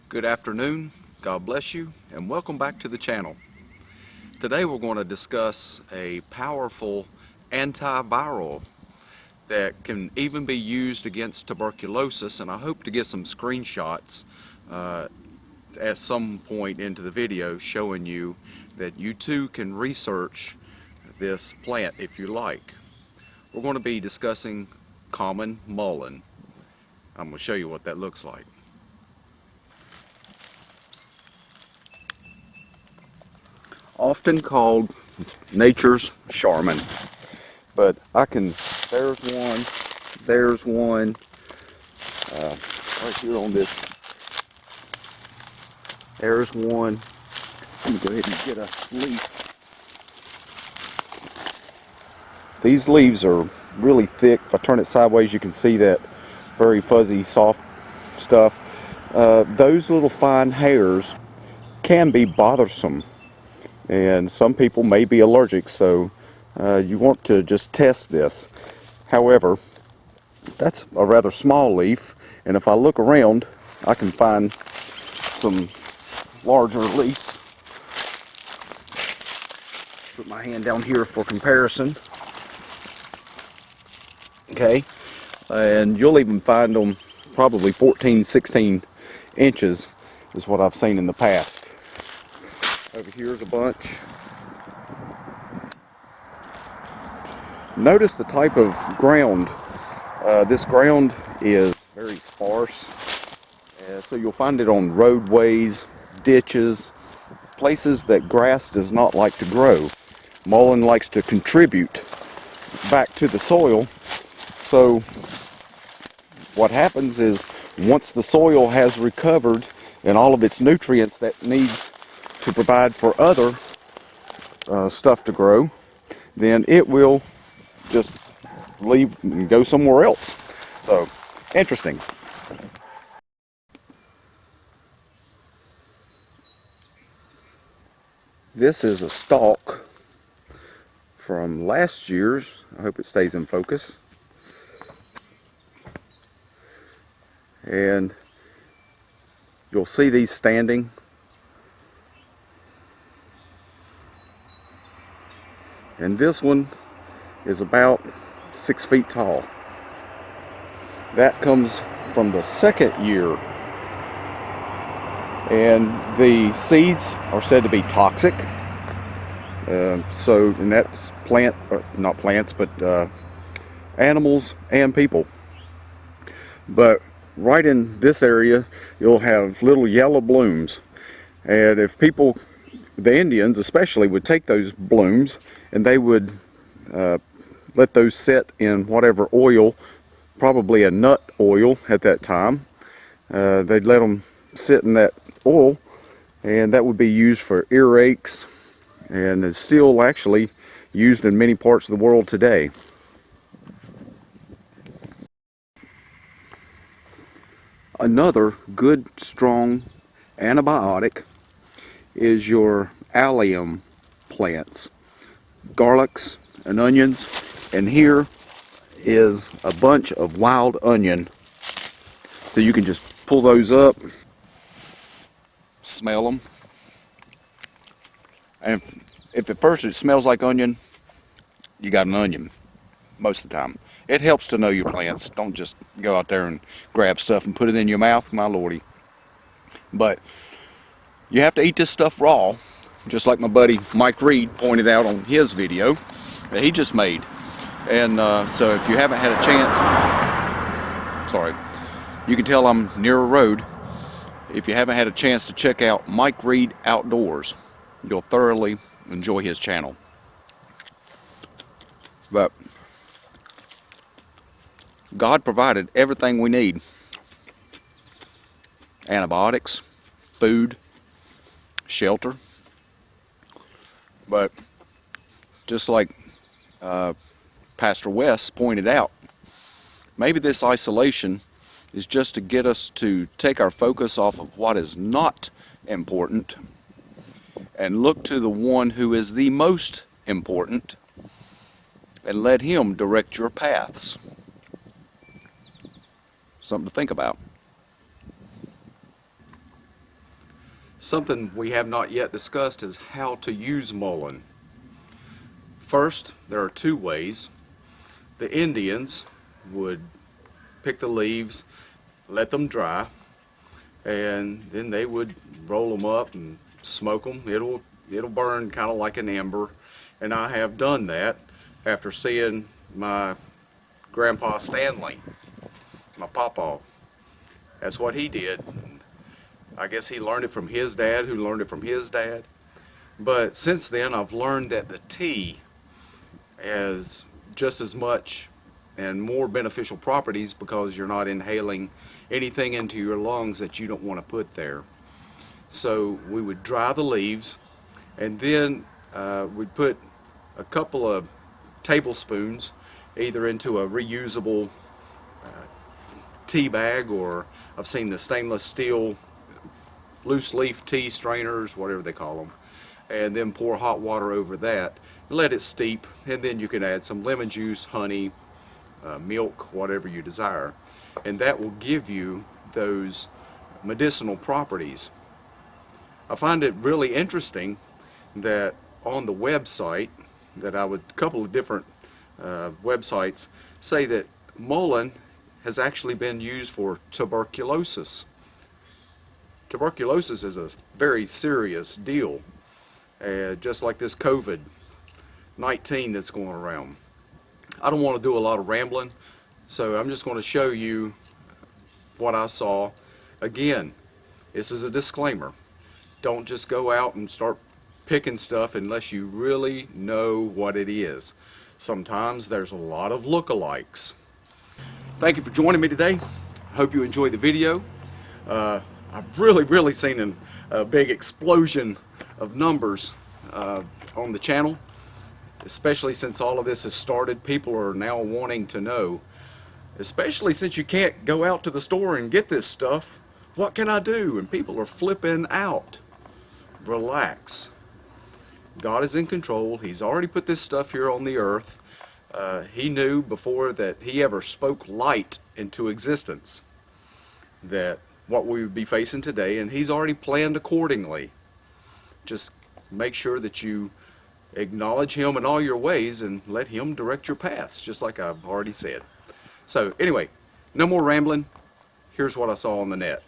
Good afternoon, God bless you, and welcome back to the channel. Today we're going to discuss a powerful antiviral that can even be used against tuberculosis, and I hope to get some screenshots at some point into the video showing you that you too can research this plant if you like. We're going to be discussing common mullein. I'm going to show you what that looks like. Often called nature's Charmin, but there's one right here on this. There's one. Let me go ahead and get a leaf. These leaves are really thick. If I turn it sideways, you can see that very fuzzy, soft stuff. Those little fine hairs can be bothersome, and some people may be allergic, so you want to just test this. However, that's a rather small leaf, and if I look around, I can find some larger leaves. Put my hand down here for comparison. Okay, and you'll even find them probably 14, 16 inches is what I've seen in the past. Over here's a bunch. Notice the type of ground. This ground is very sparse, so you'll find it on roadways, ditches, places that grass does not like to grow. Mullein likes to contribute back to the soil, so what happens is once the soil has recovered and all of its nutrients that needs to provide for other stuff to grow, then it will just leave and go somewhere else. So, interesting. This is a stalk from last year's. I hope it stays in focus. And you'll see these standing. And this one is about 6 feet tall. That comes from the second year. And the seeds are said to be toxic. And that's not plants, but animals and people. But right in this area, you'll have little yellow blooms. And if people, the Indians especially, would take those blooms and they would let those sit in whatever oil, probably a nut oil at that time. They'd let them sit in that oil, and that would be used for earaches, and is still actually used in many parts of the world today. Another good strong antibiotic is your allium plants, garlics and onions, and here is a bunch of wild onion. So you can just pull those up, smell them, and if at first it smells like onion, you got an onion most of the time. It helps to know your plants. Don't just go out there and grab stuff and put it in your mouth, my lordy. But you have to eat this stuff raw, just like my buddy Mike Reed pointed out on his video that he just made. And so if you haven't had a chance, sorry, you can tell I'm near a road. If you haven't had a chance to check out Mike Reed Outdoors, you'll thoroughly enjoy his channel. But God provided everything we need. Antibiotics, food, shelter. But just like Pastor West pointed out, maybe this isolation is just to get us to take our focus off of what is not important and look to the one who is the most important and let him direct your paths. Something to think about. Something we have not yet discussed is how to use mullein. First, there are two ways. The Indians would pick the leaves, let them dry, and then they would roll them up and smoke them. It'll burn kind of like an ember, and I have done that after seeing my grandpa Stanley, my pawpaw. That's what he did. I guess he learned it from his dad, who learned it from his dad. But since then, I've learned that the tea has just as much and more beneficial properties because you're not inhaling anything into your lungs that you don't want to put there. So we would dry the leaves, and then we'd put a couple of tablespoons either into a reusable tea bag, or I've seen the stainless steel loose leaf tea strainers, whatever they call them, and then pour hot water over that, let it steep, and then you can add some lemon juice, honey, milk, whatever you desire, and that will give you those medicinal properties. I find it really interesting that on the website, that a couple of different websites say that mullein has actually been used for tuberculosis. Tuberculosis is a very serious deal, just like this Covid-19 that's going around. I don't want to do a lot of rambling, so I'm just going to show you what I saw. Again, this is a disclaimer. Don't just go out and start picking stuff unless you really know what it is. Sometimes there's a lot of lookalikes. Thank you for joining me today. I hope you enjoyed the video. I've really seen a big explosion of numbers on the channel, especially since all of this has started. People are now wanting to know, especially since you can't go out to the store and get this stuff. What can I do? And people are flipping out. Relax. God is in control. He's already put this stuff here on the earth. He knew before that he ever spoke light into existence that what we would be facing today, and he's already planned accordingly. Just make sure that you acknowledge him in all your ways and let him direct your paths, just like I've already said. So anyway, no more rambling. Here's what I saw on the net.